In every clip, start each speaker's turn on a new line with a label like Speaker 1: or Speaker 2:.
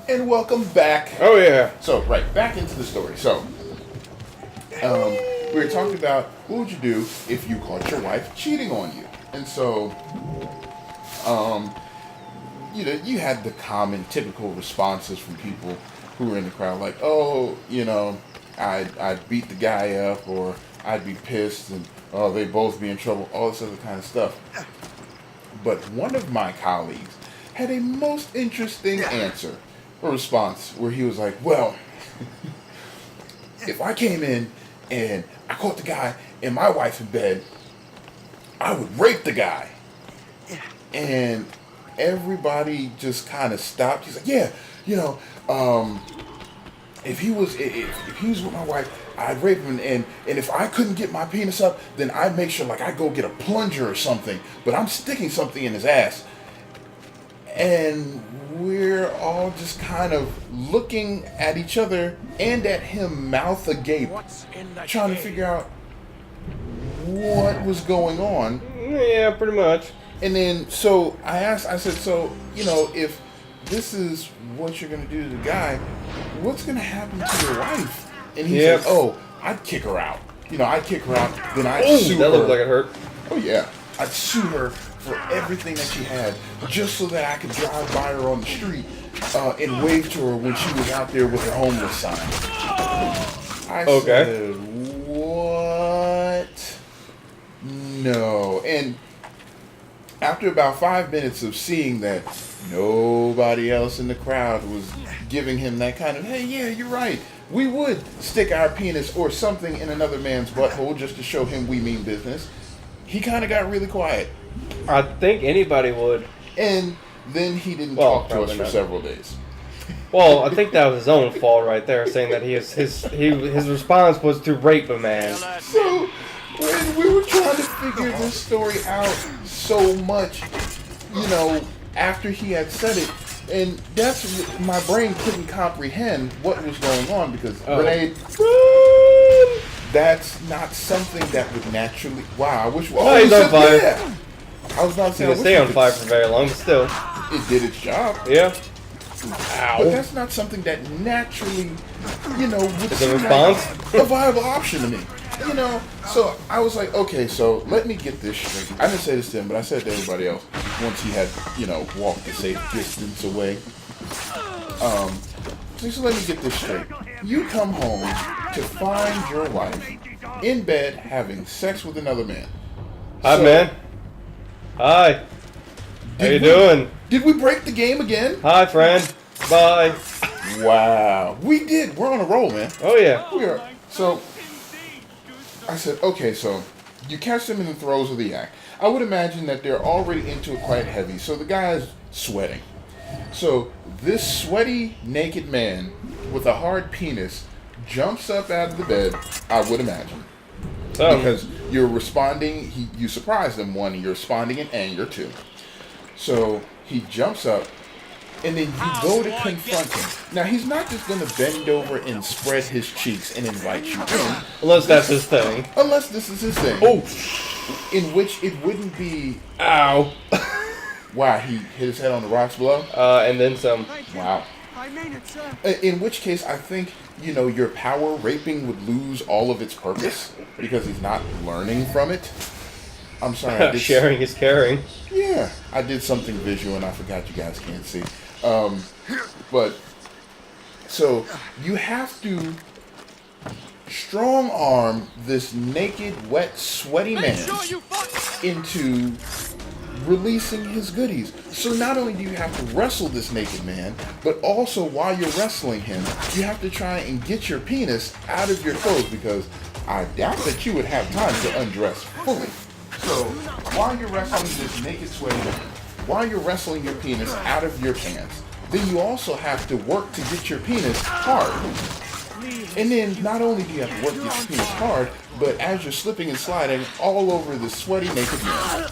Speaker 1: And welcome back.
Speaker 2: Oh yeah.
Speaker 1: So, right, back into the story. So, we were talking about what would you do if you caught your wife cheating on you. And so, you had the common, typical responses from people who were in the crowd, like, oh, I'd beat the guy up, or I'd be pissed, and oh, they'd both be in trouble, all this other kind of stuff. But one of my colleagues had a most interesting answer, or response, where he was like, well, if I came in and I caught the guy and my wife in bed, I would rape the guy. And everybody just kind of stopped. He's like, yeah, if he was with my wife, I'd rape him, and if I couldn't get my penis up, then I'd make sure, like, I'd go get a plunger or something, but I'm sticking something in his ass. And we're all just kind of looking at each other and at him, mouth agape, trying to figure out what was going on.
Speaker 2: Yeah, pretty much.
Speaker 1: And then, so I said, so, if this is what you're going to do to the guy, what's going to happen to your wife? And he said, oh, I'd kick her out. I'd kick her out, then I'd sue her.
Speaker 2: That looked like it hurt.
Speaker 1: Oh, yeah. I'd sue her for everything that she had, just so that I could drive by her on the street and wave to her when she was out there with her homeless sign. I said, what? No. And after about 5 minutes of seeing that nobody else in the crowd was giving him that kind of, hey, yeah, you're right, we would stick our penis or something in another man's butthole just to show him we mean business, he kind of got really quiet.
Speaker 2: I think anybody would.
Speaker 1: And then he didn't talk to us for several days.
Speaker 2: Well, I think that was his own fault right there, saying that his response was to rape a man.
Speaker 1: So, when we were trying to figure this story out so much, after he had said it, and that's, my brain couldn't comprehend what was going on, because Renee, that's not something that would naturally, wow, I wish,
Speaker 2: he's on fire.
Speaker 1: Yeah. I was about to say,
Speaker 2: He didn't stay on fire for very long, but still.
Speaker 1: It did its job.
Speaker 2: Yeah.
Speaker 1: Ow. But that's not something that naturally, would
Speaker 2: Is a response?
Speaker 1: Like a viable option to me. So I was like, okay, so let me get this straight. I didn't say this to him, but I said it to everybody else once he had, walked a safe distance away. So let me get this straight. You come home to find your wife in bed having sex with another man.
Speaker 2: Hi, man. Hi. How you doing?
Speaker 1: Did we break the game again?
Speaker 2: Hi, friend. Bye.
Speaker 1: Wow. We did. We're on a roll, man.
Speaker 2: Oh, yeah.
Speaker 1: We are. So, I said, okay, so you catch them in the throes of the act. I would imagine that they're already into it quite heavy, so the guy's sweating. So, this sweaty, naked man with a hard penis jumps up out of the bed, I would imagine. Because you're responding, you surprise them, one, and you're responding in anger, two. So, he jumps up, and then you go to confront him. Now, he's not just going to bend over and spread his cheeks and invite you in.
Speaker 2: Unless that's his thing.
Speaker 1: Unless this is his thing.
Speaker 2: Oh!
Speaker 1: In which it wouldn't be...
Speaker 2: Ow.
Speaker 1: Wow, he hit his head on the rocks below?
Speaker 2: And then some.
Speaker 1: Wow.
Speaker 3: I mean it, sir.
Speaker 1: In which case, I think, your power raping would lose all of its purpose because he's not learning from it. I'm sorry.
Speaker 2: Sharing is caring.
Speaker 1: Yeah, I did something visual and I forgot you guys can't see. But, so, you have to strong arm this naked, wet, sweaty man into releasing his goodies. So not only do you have to wrestle this naked man, but also while you're wrestling him, you have to try and get your penis out of your clothes, because I doubt that you would have time to undress fully. So while you're wrestling this naked sweaty man, while you're wrestling your penis out of your pants, then you also have to work to get your penis hard. And then not only do you have to work your penis hard, but as you're slipping and sliding all over the sweaty naked man,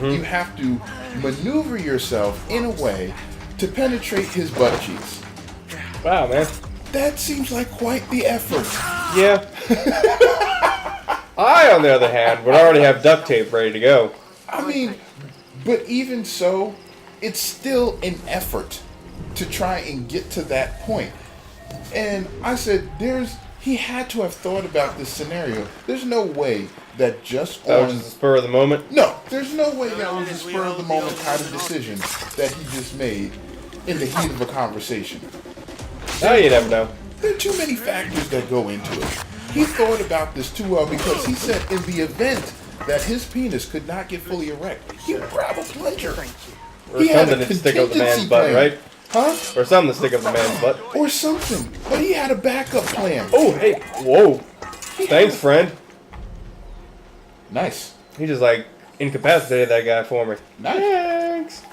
Speaker 1: you have to maneuver yourself in a way to penetrate his butt cheeks.
Speaker 2: Wow, man.
Speaker 1: That seems like quite the effort.
Speaker 2: Yeah. I, on the other hand, would already have duct tape ready to go.
Speaker 1: I mean, but even so, it's still an effort to try and get to that point. And I said, he had to have thought about this scenario. There's no way that just
Speaker 2: that was just the spur of the moment?
Speaker 1: No, there's no way that was the spur of the moment kind of decision that he just made in the heat of a conversation.
Speaker 2: Oh, you never know.
Speaker 1: There are too many factors that go into it. He thought about this too well because he said in the event that his penis could not get fully erect, he would grab a plunger.
Speaker 2: Or something to stick up the man's butt, right?
Speaker 1: Huh?
Speaker 2: Or something to stick up the man's butt.
Speaker 1: Or something. But he had a backup plan.
Speaker 2: Oh, hey. Whoa. Thanks, friend.
Speaker 1: Nice.
Speaker 2: He just, like, incapacitated that guy for me.
Speaker 1: Nice.
Speaker 2: Thanks.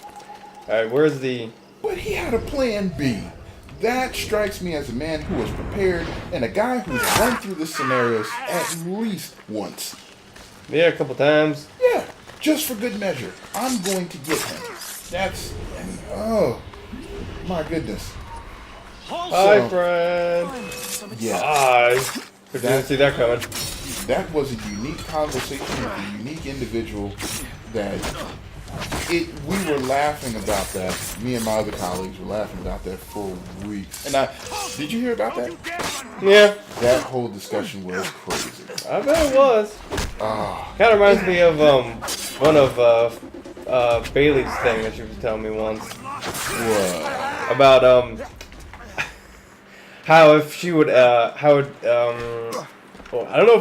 Speaker 2: Alright, where's the...
Speaker 1: But he had a plan B. That strikes me as a man who was prepared and a guy who's run through the scenarios at least once.
Speaker 2: Yeah, a couple times.
Speaker 1: Yeah, just for good measure. I'm going to get him. Oh, my goodness.
Speaker 2: Hi, friend.
Speaker 1: Yeah.
Speaker 2: Hi. Didn't see that coming.
Speaker 1: That was a unique conversation with a unique individual that we were laughing about that. Me and my other colleagues were laughing about that for weeks. And did you hear about that?
Speaker 2: Yeah.
Speaker 1: That whole discussion was crazy.
Speaker 2: I bet it was. Kind of reminds me of one of Bailey's thing that she was telling me once.
Speaker 1: What?
Speaker 2: About how if she would well, I don't know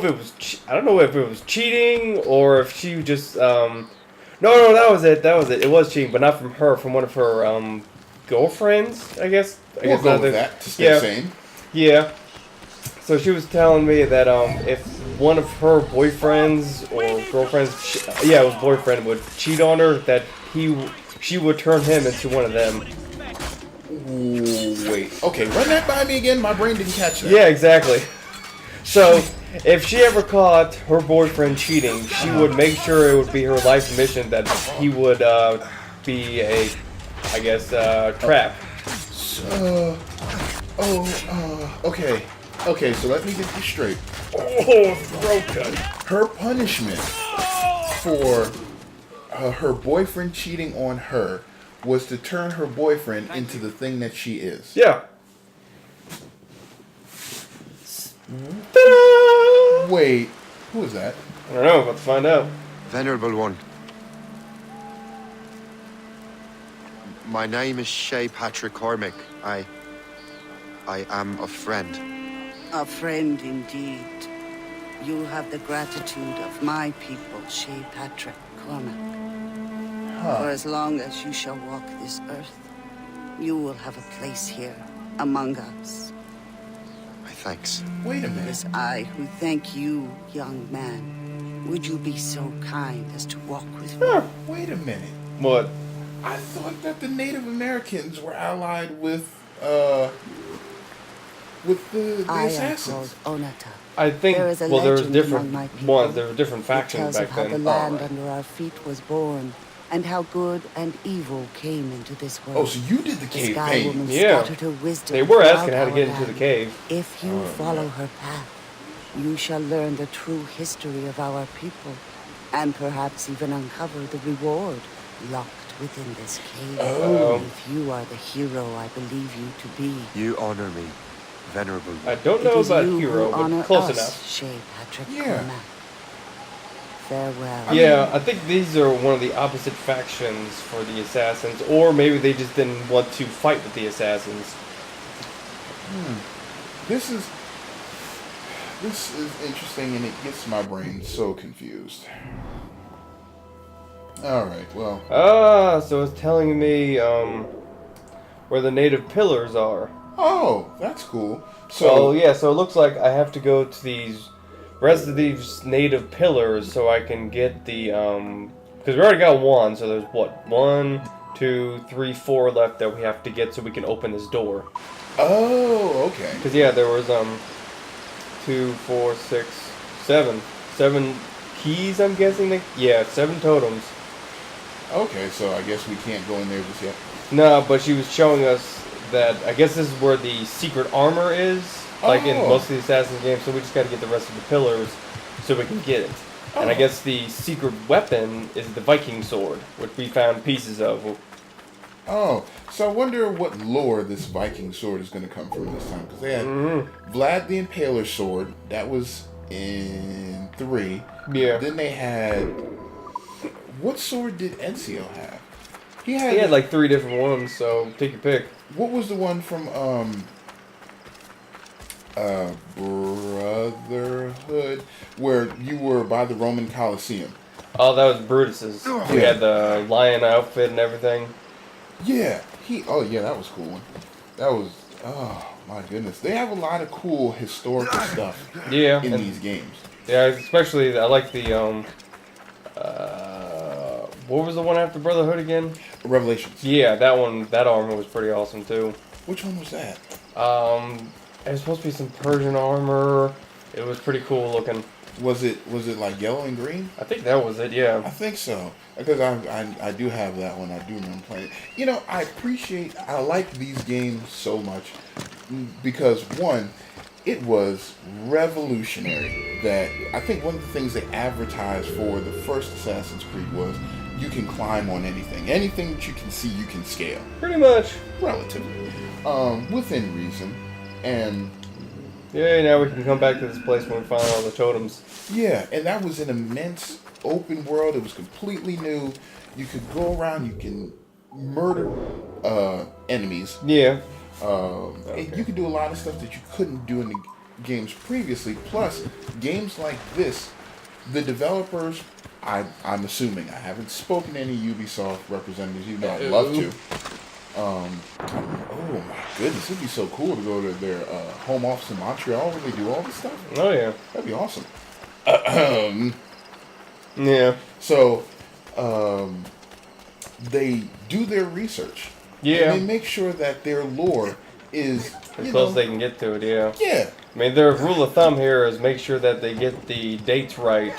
Speaker 2: if it was cheating or if she just no, that was it. It was cheating, but not from her, from one of her girlfriends, I guess.
Speaker 1: We'll go with that to stay sane.
Speaker 2: Yeah. So she was telling me that if one of her boyfriends or girlfriends, it was boyfriend, would cheat on her, that she would turn him into one of them.
Speaker 1: Ooh, wait. Okay, run that by me again. My brain didn't catch that.
Speaker 2: Yeah, exactly. So if she ever caught her boyfriend cheating, she would make sure it would be her life's mission that he would be a, I guess, trap.
Speaker 1: Okay. Okay, so let me get this straight.
Speaker 2: Oh, throat cut.
Speaker 1: Her punishment for her boyfriend cheating on her was to turn her boyfriend into the thing that she is.
Speaker 2: Yeah. Ta-da!
Speaker 1: Wait, who is that?
Speaker 2: I don't know, let's find out.
Speaker 3: Venerable one. My name is Shay Patrick Cormac. I am a friend.
Speaker 4: A friend indeed. You have the gratitude of my people, Shay Patrick Cormac. For as long as you shall walk this earth, you will have a place here among us.
Speaker 3: My thanks.
Speaker 1: Wait a
Speaker 4: It
Speaker 1: minute.
Speaker 4: is I who thank you, young man. Would you be so kind as to walk with me?
Speaker 1: Wait a minute.
Speaker 2: What?
Speaker 1: I thought that the Native Americans were allied with the
Speaker 4: I am
Speaker 1: assassins.
Speaker 4: called Onata.
Speaker 2: I think,
Speaker 4: There is a
Speaker 2: well, there was
Speaker 4: legend
Speaker 2: different
Speaker 4: among my people.
Speaker 2: ones, there were different
Speaker 4: It
Speaker 2: factions
Speaker 4: tells
Speaker 2: back
Speaker 4: of how the
Speaker 2: then.
Speaker 4: land
Speaker 1: Alright.
Speaker 4: under our feet was born, and how good and evil came into this world.
Speaker 1: Oh, so you did the
Speaker 4: The
Speaker 1: cave
Speaker 4: Sky
Speaker 1: pain.
Speaker 4: Woman
Speaker 2: Yeah.
Speaker 4: scattered her wisdom.
Speaker 2: They were
Speaker 4: throughout
Speaker 2: asking how to
Speaker 4: our
Speaker 2: get into the
Speaker 4: land.
Speaker 2: cave.
Speaker 4: If you follow her path, you shall learn the true history of our people, and perhaps even uncover the reward locked within this cave.
Speaker 2: Oh.
Speaker 4: If you are the hero I believe you to be.
Speaker 3: You honor me, venerable.
Speaker 2: I don't
Speaker 4: It
Speaker 2: know
Speaker 4: is
Speaker 2: about
Speaker 4: you
Speaker 2: hero,
Speaker 4: who
Speaker 2: but
Speaker 4: honor
Speaker 2: close
Speaker 4: us,
Speaker 2: enough.
Speaker 4: Shay Patrick
Speaker 1: Yeah.
Speaker 4: Cormac. Farewell.
Speaker 2: Yeah, I think these are one of the opposite factions for the assassins, or maybe they just didn't want to fight with the assassins.
Speaker 1: This is interesting, and it gets my brain so confused. All right, well,
Speaker 2: So it's telling me where the native pillars are.
Speaker 1: oh, that's cool.
Speaker 2: So yeah, so it looks like I have to go to these rest of these native pillars so I can get the because we already got one, so there's what, 1, 2, 3, 4 left that we have to get so we can open this door.
Speaker 1: Oh, okay.
Speaker 2: Because yeah, there was 2, 4, 6, 7 keys. I'm guessing. 7 totems.
Speaker 1: Okay, so I guess we can't go in there just yet.
Speaker 2: No, but she was showing us that I guess this is where the secret armor is, like in
Speaker 1: Oh.
Speaker 2: most of the Assassin's games. So we just got to get the rest of the pillars so we can get it. And I
Speaker 1: Oh.
Speaker 2: guess the secret weapon is the Viking sword, which we found pieces of.
Speaker 1: Oh, so I wonder what lore this Viking sword is going to come from this time. Because they had Vlad the Impaler's sword. That was in 3.
Speaker 2: Yeah.
Speaker 1: Then they had... What sword did Ezio have? He
Speaker 2: had like 3 different ones, so take your pick.
Speaker 1: What was the one from Brotherhood, where you were by the Roman Colosseum?
Speaker 2: Oh, that was Brutus's. He had the lion outfit and everything.
Speaker 1: Yeah, that was a cool one. That was, oh my goodness. They have a lot of cool historical stuff in these games.
Speaker 2: Yeah, especially, I like the, what was the one after Brotherhood again?
Speaker 1: Revelations.
Speaker 2: Yeah, that one, that armor was pretty awesome too.
Speaker 1: Which one was that?
Speaker 2: It was supposed to be some Persian armor. It was pretty cool looking.
Speaker 1: Was it like yellow and green?
Speaker 2: I think that was it, yeah.
Speaker 1: I think so. Because I do have that one. I do remember playing it. You know, I like these games so much because, one, it was revolutionary. That I think one of the things they advertised for the first Assassin's Creed was you can climb on anything. Anything that you can see, you can scale.
Speaker 2: Pretty much.
Speaker 1: Relatively. Within reason. And...
Speaker 2: yeah, now we can come back to this place when we find all the totems.
Speaker 1: Yeah, and that was an immense open world. It was completely new. You could go around, you can murder enemies.
Speaker 2: Yeah.
Speaker 1: And you could do a lot of stuff that you couldn't do in the games previously. Plus, games like this, the developers, I'm assuming, I haven't spoken to any Ubisoft representatives, even though I'd love to. Oh my goodness, it'd be so cool to go to their home office in Montreal where they do all this stuff.
Speaker 2: Oh yeah,
Speaker 1: that'd be awesome.
Speaker 2: Yeah.
Speaker 1: So, they do their research.
Speaker 2: Yeah.
Speaker 1: And they make sure that their lore is
Speaker 2: as close as they can get to it. Yeah.
Speaker 1: Yeah.
Speaker 2: I mean, their rule of thumb here is make sure that they get the dates right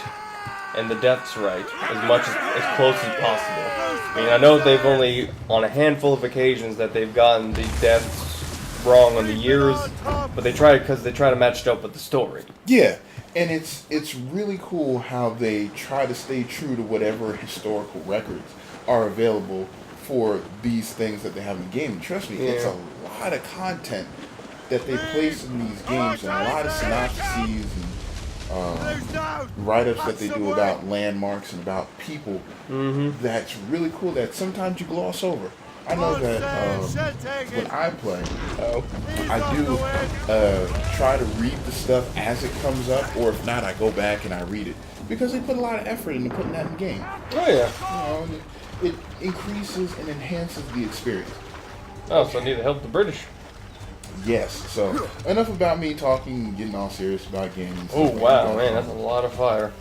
Speaker 2: and the deaths right as close as possible. I mean, I know they've only, on a handful of occasions, that they've gotten the deaths wrong on the years, but they try to match it up with the story.
Speaker 1: Yeah, and it's really cool how they try to stay true to whatever historical records are available for these things that they have in the game. And trust me, it's a lot of content that they place in these games, and a lot of synopses and write-ups that they do about landmarks and about people. That's really cool that sometimes you gloss over. I know that when I play, I do try to read the stuff as it comes up, or if not, I go back and I read it. Because they put a lot of effort into putting that in the game.
Speaker 2: Oh yeah.
Speaker 1: You know, it increases and enhances the experience.
Speaker 2: Oh, so I need to help the British.
Speaker 1: Yes, so enough about me talking and getting all serious about games.
Speaker 2: Oh wow, man, that's a lot of fire.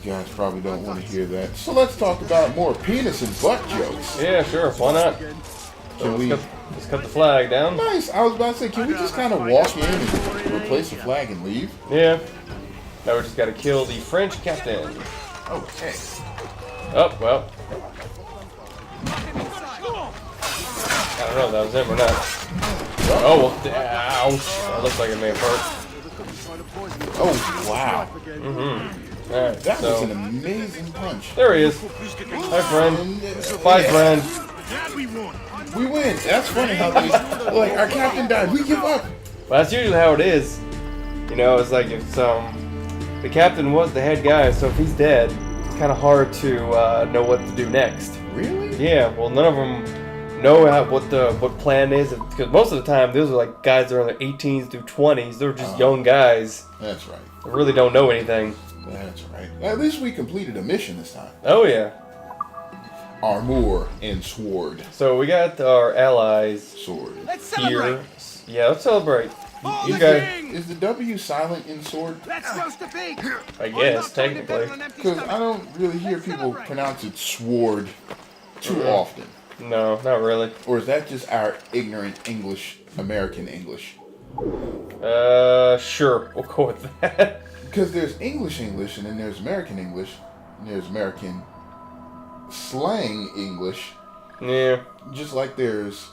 Speaker 1: You guys probably don't want to hear that. So let's talk about more penis and butt jokes.
Speaker 2: Yeah, sure, why not? So let's cut the flag down.
Speaker 1: Nice, I was about to say, can we just kind of walk in and replace the flag and leave?
Speaker 2: Yeah. Now we just gotta kill the French captain.
Speaker 1: Okay.
Speaker 2: Oh, well. I don't know if that was him or not. Oh, well, ouch. That looks like it may have hurt.
Speaker 1: Oh, wow.
Speaker 2: Alright,
Speaker 1: that was an amazing punch.
Speaker 2: There he is. Hi, friend. Bye, friend.
Speaker 1: We win. That's funny how they, like, our captain died. We give up.
Speaker 2: Well, that's usually how it is. You know, it's like if the captain was the head guy, so if he's dead, it's kind of hard to know what to do next.
Speaker 1: Really?
Speaker 2: Yeah, well, none of them know what plan is, because most of the time those are like guys that are in their 18s through 20s. They're just young guys.
Speaker 1: That's right.
Speaker 2: They really don't know anything.
Speaker 1: That's right. At least we completed a mission this time.
Speaker 2: Oh yeah.
Speaker 1: Armor and sword.
Speaker 2: So we got our allies.
Speaker 1: Sword.
Speaker 5: Let's celebrate.
Speaker 2: Here. Yeah, let's celebrate.
Speaker 5: Oh,
Speaker 2: You guys.
Speaker 1: Is the W silent in sword?
Speaker 5: Let's roast a pig.
Speaker 2: I guess technically.
Speaker 1: Because I don't really hear people pronounce it sword too often.
Speaker 2: No, not really.
Speaker 1: Or is that just our ignorant English, American English?
Speaker 2: Sure, we'll go with that.
Speaker 1: Because there's English, and then there's American English, and there's American slang English.
Speaker 2: Yeah.
Speaker 1: Just like there's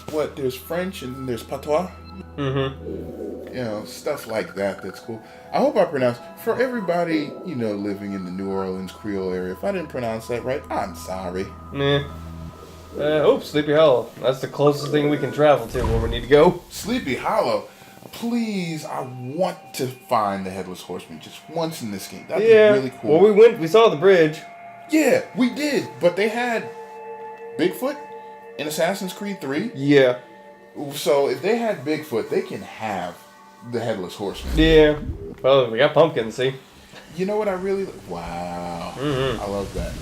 Speaker 1: French, and then there's patois.
Speaker 2: Mm-hmm.
Speaker 1: You know, stuff like that. That's cool. I hope I pronounced, for everybody, you know, living in the New Orleans Creole area, if I didn't pronounce that right, I'm sorry.
Speaker 2: Yeah. Sleepy Hollow. That's the closest thing we can travel to where we need to go.
Speaker 1: Sleepy Hollow. Please, I want to find the Headless Horseman just once in this game. That'd be really cool.
Speaker 2: Well, we saw the bridge.
Speaker 1: Yeah, we did. But they had Bigfoot in Assassin's Creed 3.
Speaker 2: Yeah.
Speaker 1: So if they had Bigfoot, they can have the Headless Horseman.
Speaker 2: Yeah. Well, we got pumpkins, see?
Speaker 1: You know what I really... Wow.
Speaker 2: Mm-hmm.
Speaker 1: I love that.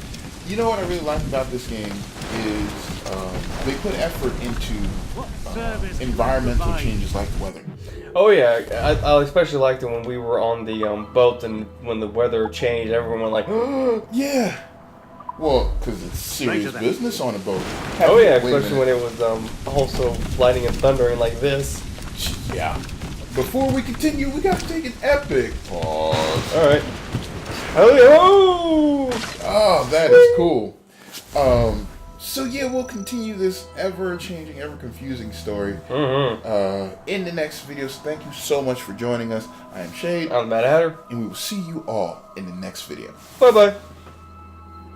Speaker 1: You know what I really like about this game is they put effort into environmental changes like weather.
Speaker 2: Oh yeah, I especially liked it when we were on the boat and when the weather changed, everyone went like,
Speaker 1: yeah. Well, because it's serious business on a boat.
Speaker 2: Oh yeah, especially when it was also lightning and thundering like this.
Speaker 1: Yeah. Before we continue, we got to take an epic pause.
Speaker 2: All right.
Speaker 1: Oh, that is cool. So yeah, we'll continue this ever-changing, ever-confusing story in the next video. So thank you so much for joining us. I am Shade.
Speaker 2: I'm Mad Hatter.
Speaker 1: And we will see you all in the next video.
Speaker 2: Bye-bye.